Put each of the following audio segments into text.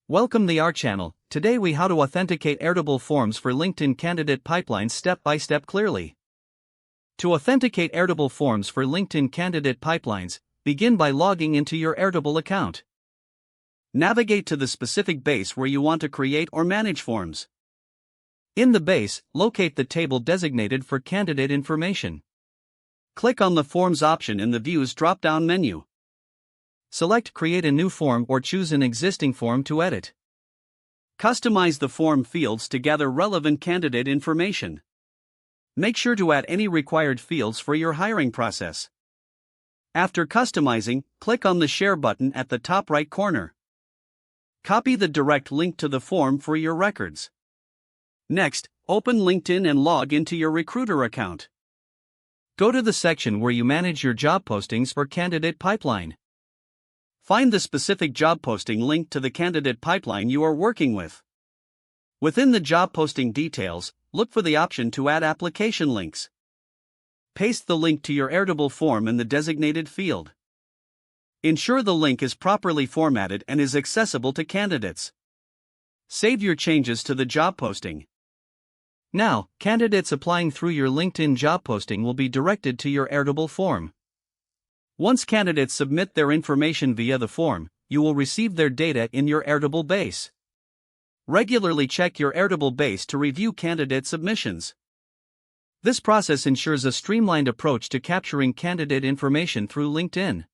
Welcome to our channel. Today we how to authenticate Airtable forms for LinkedIn candidate pipelines step by step clearly. To authenticate Airtable forms for LinkedIn candidate pipelines, begin by logging into your Airtable account. Navigate to the specific base where you want to create or manage forms. In the base, locate the table designated for candidate information. Click on the Forms option in the Views drop-down menu. Select Create a new form or choose an existing form to edit. Customize the form fields to gather relevant candidate information. Make sure to add any required fields for your hiring process. After customizing, click on the Share button at the top right corner. Copy the direct link to the form for your records. Next, open LinkedIn and log into your Recruiter account. Go to the section where you manage your job postings for candidate pipeline. Find the specific job posting linked to the candidate pipeline you are working with. Within the job posting details, look for the option to add application links. Paste the link to your Airtable form in the designated field. Ensure the link is properly formatted and is accessible to candidates. Save your changes to the job posting. Now, candidates applying through your LinkedIn job posting will be directed to your Airtable form. Once candidates submit their information via the form, you will receive their data in your Airtable base. Regularly check your Airtable base to review candidate submissions. This process ensures a streamlined approach to capturing candidate information through LinkedIn.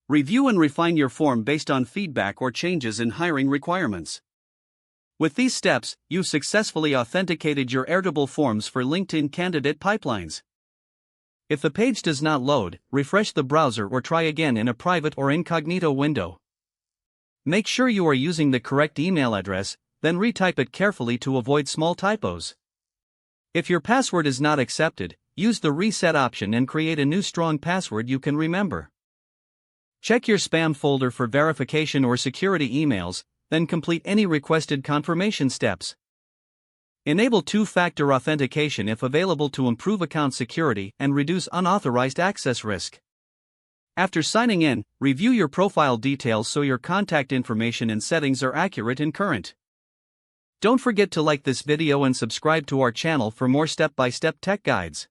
Review and refine your form based on feedback or changes in hiring requirements. With these steps, you've successfully authenticated your Airtable forms for LinkedIn candidate pipelines. If the page does not load, refresh the browser or try again in a private or incognito window. Make sure you are using the correct email address, then retype it carefully to avoid small typos. If your password is not accepted, use the reset option and create a new strong password you can remember. Check your spam folder for verification or security emails, then complete any requested confirmation steps. Enable two-factor authentication if available to improve account security and reduce unauthorized access risk. After signing in, review your profile details so your contact information and settings are accurate and current. Don't forget to like this video and subscribe to our channel for more step-by-step tech guides.